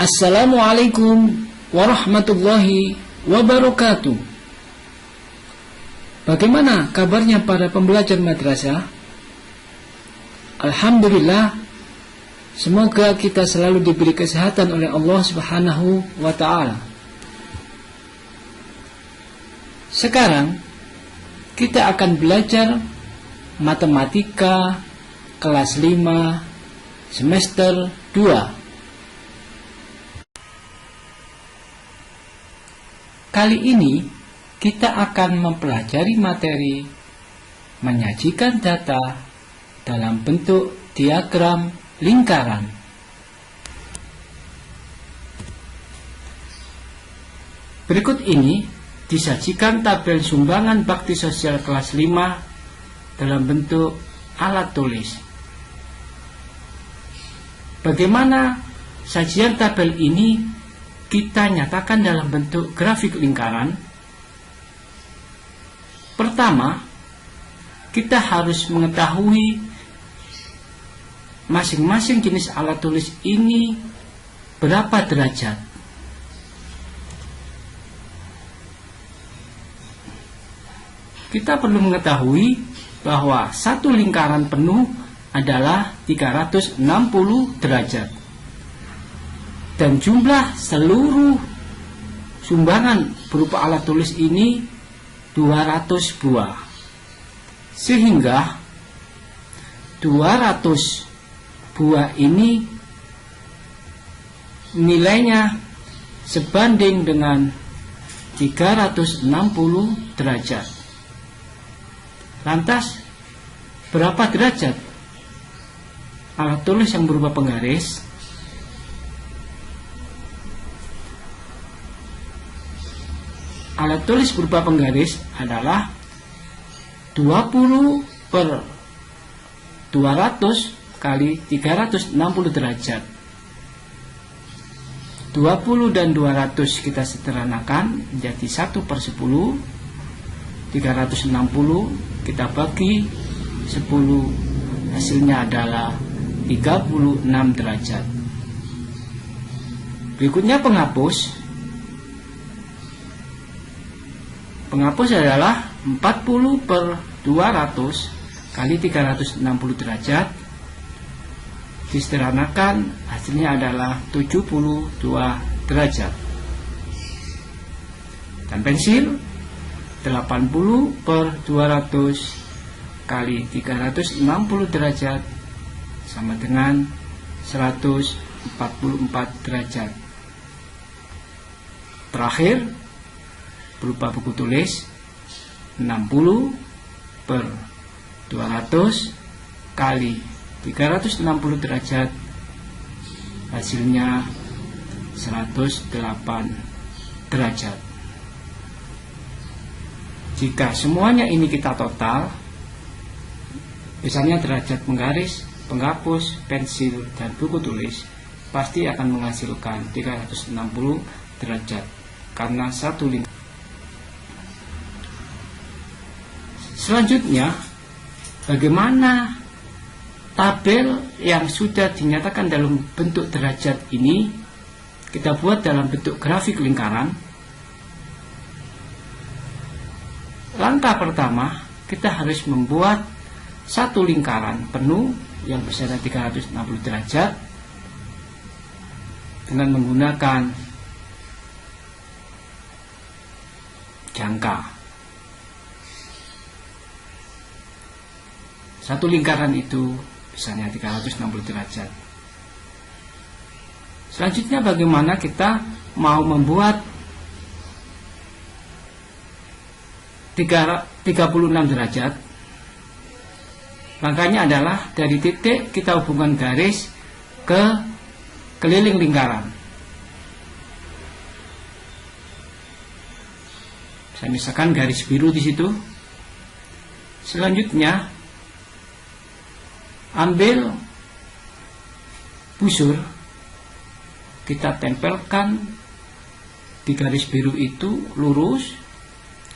Assalamualaikum warahmatullahi wabarakatuh. Bagaimana kabarnya para pembelajar madrasah? Alhamdulillah, semoga kita selalu diberi kesehatan oleh Allah Subhanahu wa ta'ala. Sekarang kita akan belajar matematika kelas 5 semester 2. Kali ini kita akan mempelajari materi menyajikan data dalam bentuk diagram lingkaran. Berikut ini disajikan tabel sumbangan bakti sosial kelas 5 dalam bentuk alat tulis. Bagaimana sajian tabel ini kita nyatakan dalam bentuk grafik lingkaran? Pertama, kita harus mengetahui masing-masing jenis alat tulis ini berapa derajat. Kita perlu mengetahui bahwa satu lingkaran penuh adalah 360 derajat. Dan jumlah seluruh sumbangan berupa alat tulis ini 200 buah. Sehingga 200 buah ini nilainya sebanding dengan 360 derajat. Lantas, berapa derajat alat tulis yang berupa penggaris? Alat tulis berupa penggaris adalah 20 per 200 kali 360 derajat. 20 dan 200 kita sederhanakan menjadi 1 per 10. 360 kita bagi 10, hasilnya adalah 36 derajat. Berikutnya penghapus. Penghapus adalah 40 per 200 kali 360 derajat. Disederhanakan, hasilnya adalah 72 derajat. Dan pensil 80 per 200 kali 360 derajat sama dengan 144 derajat. Terakhir, berupa buku tulis 60 per 200 kali 360 derajat, hasilnya 108 derajat. Jika semuanya ini kita total, misalnya derajat penggaris, penghapus, pensil, dan buku tulis, pasti akan menghasilkan 360 derajat karena satu lingkaran. Selanjutnya, bagaimana tabel yang sudah dinyatakan dalam bentuk derajat ini kita buat dalam bentuk grafik lingkaran? Langkah pertama, kita harus membuat satu lingkaran penuh yang besarnya 360 derajat dengan menggunakan jangka. Satu lingkaran itu misalnya 360 derajat. Selanjutnya, bagaimana kita mau membuat 36 derajat? Langkahnya adalah dari titik kita hubungkan garis ke keliling lingkaran. Saya misalkan garis biru di situ. Selanjutnya, ambil busur, kita tempelkan di garis biru itu lurus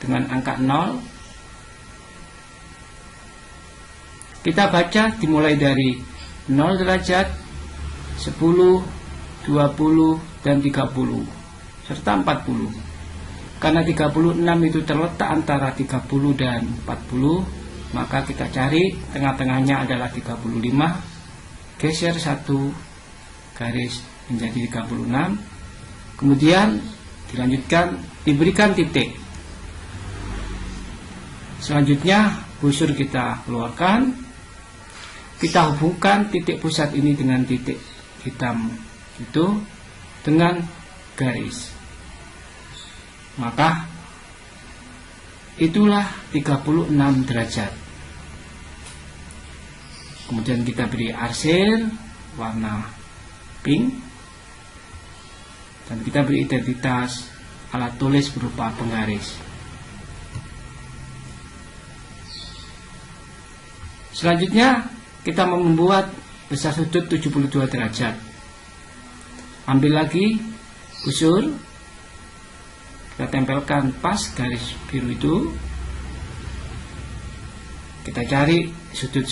dengan angka 0. Kita baca dimulai dari 0 derajat, 10, 20, dan 30 serta 40. Karena 36 itu terletak antara 30 dan 40, maka kita cari tengah-tengahnya adalah 35, geser 1 garis menjadi 36, kemudian dilanjutkan, diberikan titik. Selanjutnya busur kita keluarkan, kita hubungkan titik pusat ini dengan titik hitam itu dengan garis. Maka itulah 36 derajat. Kemudian kita beri arsir warna pink, dan kita beri identitas alat tulis berupa penggaris. Selanjutnya kita membuat besar sudut 72 derajat. Ambil lagi busur, kita tempelkan pas garis biru itu. Kita cari sudut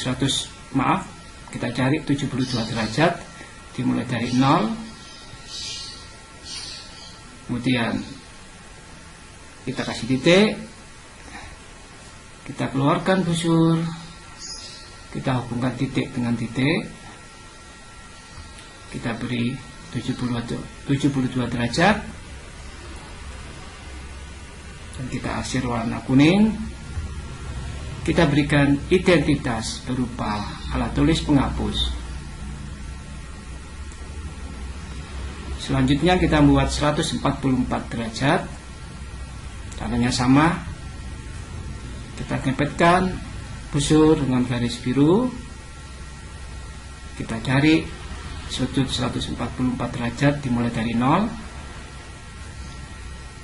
72 derajat, dimulai dari 0. Kemudian kita kasih titik, kita keluarkan busur, kita hubungkan titik dengan titik, kita beri 72 derajat, dan kita arsir warna kuning. Kita berikan identitas berupa alat tulis penghapus. Selanjutnya kita membuat 144 derajat, caranya sama. Kita tempelkan busur dengan garis biru, kita cari sudut 144 derajat dimulai dari 0,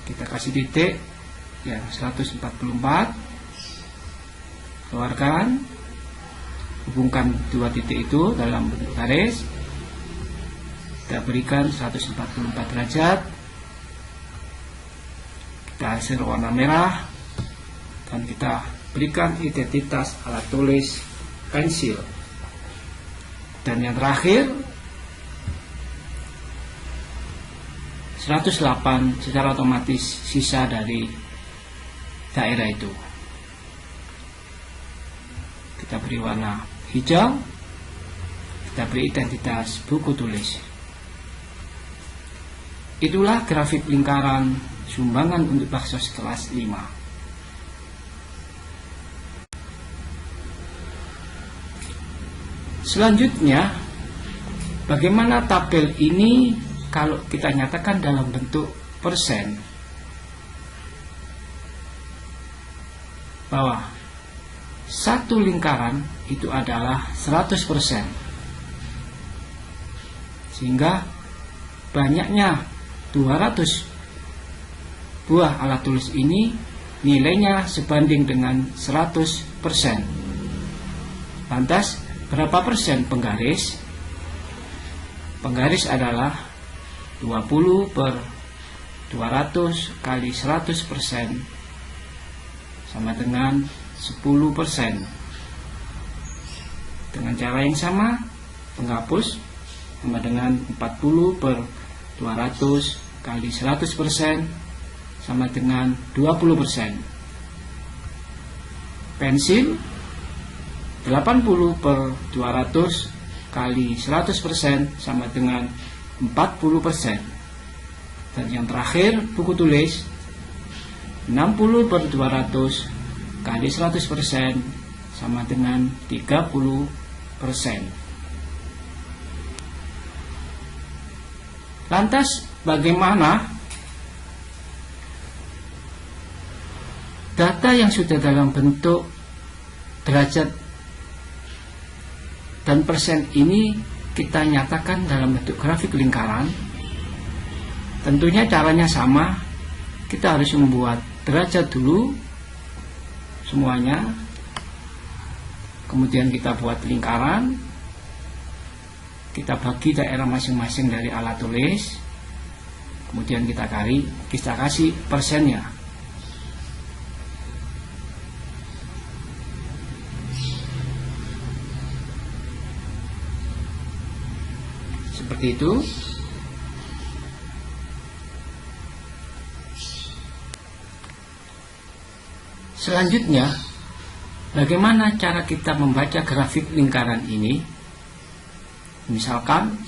kita kasih titik yang 144, keluarkan, hubungkan dua titik itu dalam bentuk garis, kita berikan 144 derajat, kita arsir warna merah, dan kita berikan identitas alat tulis pensil. Dan yang terakhir 108 secara otomatis sisa dari daerah itu. Kita beri warna hijau, kita beri identitas buku tulis. Itulah grafik lingkaran sumbangan untuk baksos kelas 5. Selanjutnya, bagaimana tabel ini kalau kita nyatakan dalam bentuk persen? Bahwa satu lingkaran itu adalah 100%. Sehingga banyaknya 200 buah alat tulis ini nilainya sebanding dengan 100%. Lantas berapa persen penggaris? Penggaris adalah 20 per 200 kali 100% sama dengan 10%. Dengan cara yang sama, penghapus sama dengan 40 per 200 kali 100% sama dengan 20%. Pensil 80 per 200 kali 100% sama dengan 40%. Dan yang terakhir, buku tulis 60 per 200 kali 100% sama dengan 30%. Lantas bagaimana data yang sudah dalam bentuk derajat dan persen ini kita nyatakan dalam bentuk grafik lingkaran? Tentunya caranya sama. Kita harus membuat derajat dulu semuanya, kemudian kita buat lingkaran, kita bagi daerah masing-masing dari alat tulis, kemudian kita kasih persennya. Seperti itu. Selanjutnya, bagaimana cara kita membaca grafik lingkaran ini? Misalkan,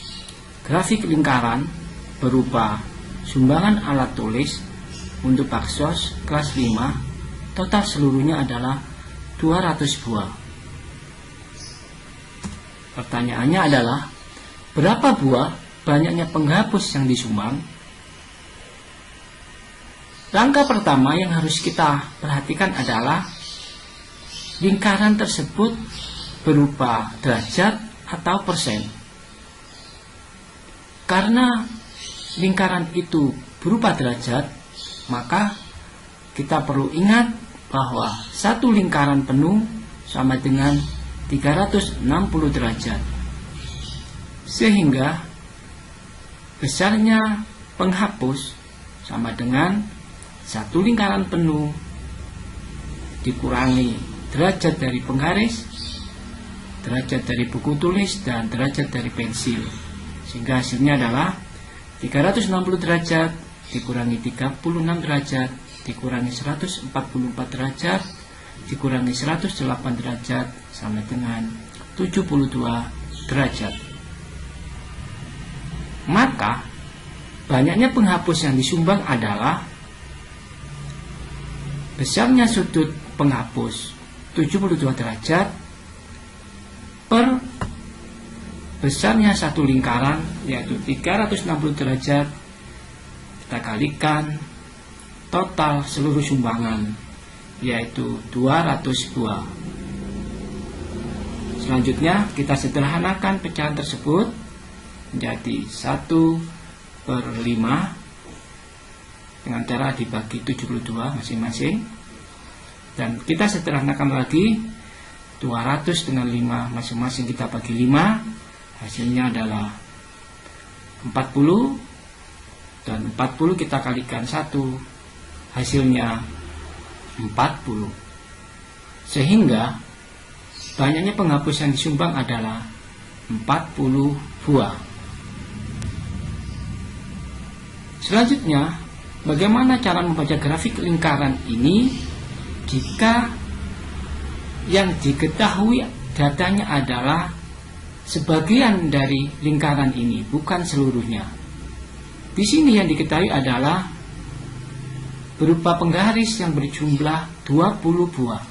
grafik lingkaran berupa sumbangan alat tulis untuk baksos kelas 5, total seluruhnya adalah 200 buah. Pertanyaannya adalah, berapa buah banyaknya penghapus yang disumbang? Langkah pertama yang harus kita perhatikan adalah lingkaran tersebut berupa derajat atau persen. Karena lingkaran itu berupa derajat, maka kita perlu ingat bahwa satu lingkaran penuh sama dengan 360 derajat. Sehingga besarnya penghapus sama dengan satu lingkaran penuh dikurangi derajat dari penggaris, derajat dari buku tulis, dan derajat dari pensil. Sehingga hasilnya adalah 360 derajat dikurangi 36 derajat dikurangi 144 derajat dikurangi 108 derajat sama dengan 72 derajat. Maka banyaknya penghapus yang disumbang adalah besarnya sudut penghapus 72 derajat per besarnya satu lingkaran yaitu 360 derajat, kita kalikan total seluruh sumbangan yaitu 200 buah. Selanjutnya kita sederhanakan pecahan tersebut menjadi 1/5 dengan cara dibagi 72 masing-masing, dan kita sederhanakan lagi 200 dengan 5 masing-masing kita bagi 5, hasilnya adalah 40, dan 40 kita kalikan 1, hasilnya 40. Sehingga banyaknya penghapus yang disumbang adalah 40 buah. Selanjutnya, bagaimana cara membaca grafik lingkaran ini jika yang diketahui datanya adalah sebagian dari lingkaran ini, bukan seluruhnya. Di sini yang diketahui adalah berupa penggaris yang berjumlah 20 buah.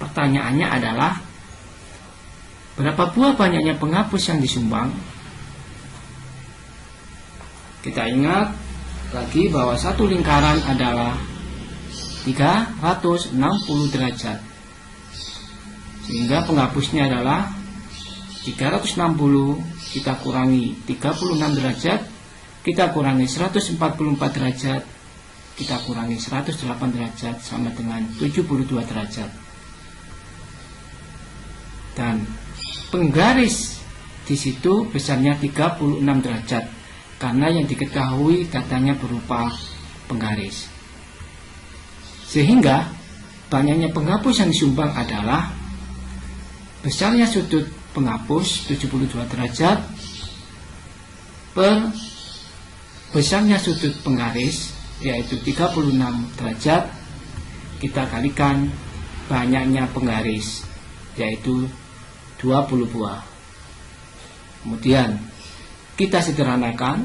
Pertanyaannya adalah, berapa buah banyaknya penghapus yang disumbang? Kita ingat lagi bahwa satu lingkaran adalah 360 derajat, sehingga penghapusnya adalah 360 kita kurangi 36 derajat, kita kurangi 144 derajat, kita kurangi 108 derajat sama dengan 72 derajat. Dan penggaris di situ besarnya 36 derajat karena yang diketahui datanya berupa penggaris. Sehingga banyaknya penghapus yang disumbang adalah besarnya sudut penghapus 72 derajat per besarnya sudut penggaris yaitu 36 derajat, kita kalikan banyaknya penggaris yaitu 20 buah. Kemudian kita sederhanakan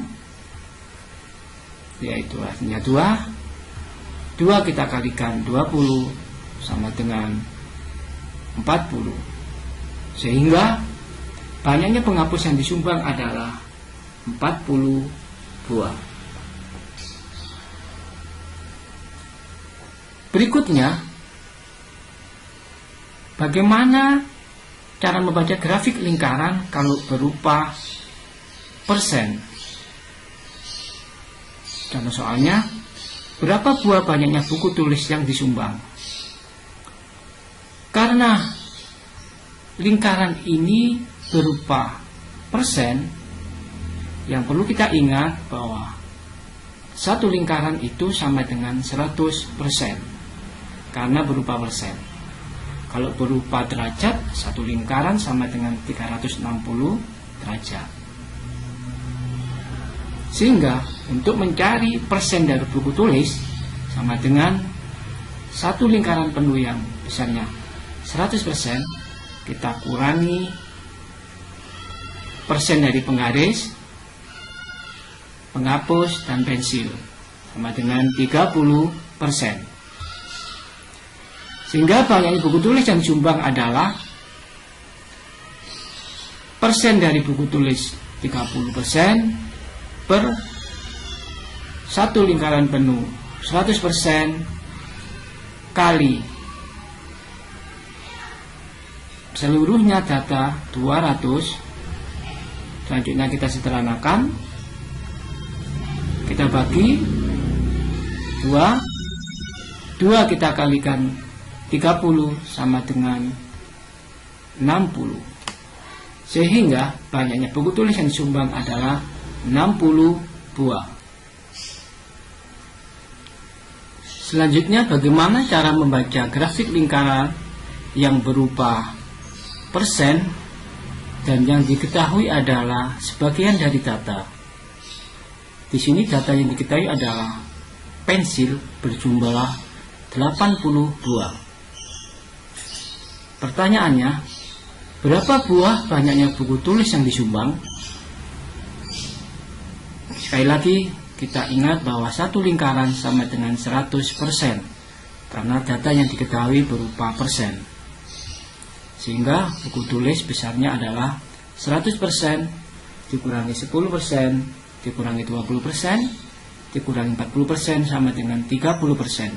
yaitu hasilnya 2 kita kalikan 20 sama dengan 40, sehingga banyaknya penghapus yang disumbang adalah 40 buah. Berikutnya, bagaimana cara membaca grafik lingkaran kalau berupa persen? Contoh soalnya, berapa buah banyaknya buku tulis yang disumbang? Karena lingkaran ini berupa persen, yang perlu kita ingat bahwa satu lingkaran itu sama dengan 100%, karena berupa persen. Kalau berupa derajat, satu lingkaran sama dengan 360 derajat. Sehingga untuk mencari persen dari buku tulis sama dengan satu lingkaran penuh yang besarnya 100%, kita kurangi persen dari penggaris, penghapus, dan pensil, sama dengan 30%. Sehingga banyaknya buku tulis yang disumbang adalah persen dari buku tulis 30% per satu lingkaran penuh 100% kali seluruhnya data 200. Selanjutnya kita sederhanakan, kita bagi 2 kita kalikan 30 sama dengan 60, sehingga banyaknya buku tulis yang disumbang adalah 60 buah. Selanjutnya, bagaimana cara membaca grafik lingkaran yang berupa persen dan yang diketahui adalah sebagian dari data. Di sini data yang diketahui adalah pensil berjumlah 80 buah. Pertanyaannya, berapa buah banyaknya buku tulis yang disumbang? Sekali lagi, kita ingat bahwa satu lingkaran sama dengan 100%, karena data yang diketahui berupa persen. Sehingga buku tulis besarnya adalah 100% dikurangi 10%, dikurangi 20%, dikurangi 40% sama dengan 30%.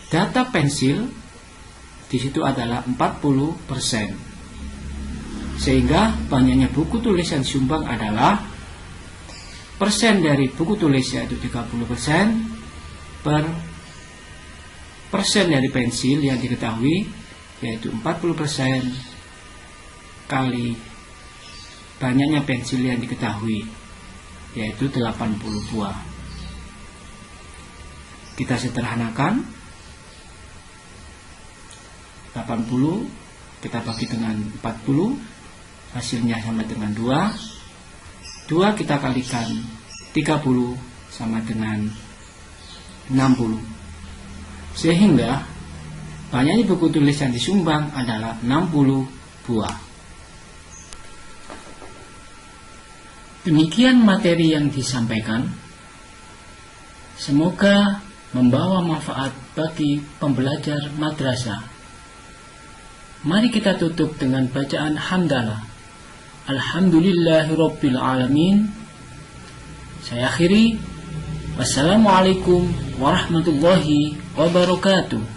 Data pensil di situ adalah 40%. Sehingga banyaknya buku tulis yang disumbang adalah persen dari buku tulis yaitu 30% per persen dari pensil yang diketahui yaitu 40% kali banyaknya pensil yang diketahui yaitu 80 buah. Kita sederhanakan, 80 kita bagi dengan 40, hasilnya sama dengan 2 kita kalikan 30 sama dengan 60, sehingga banyaknya buku tulis yang disumbang adalah 60 buah. Demikian materi yang disampaikan. Semoga membawa manfaat bagi pembelajar madrasah. Mari kita tutup dengan bacaan hamdalah. Alhamdulillahirabbil alamin. Saya akhiri. Wassalamualaikum warahmatullahi wabarakatuh.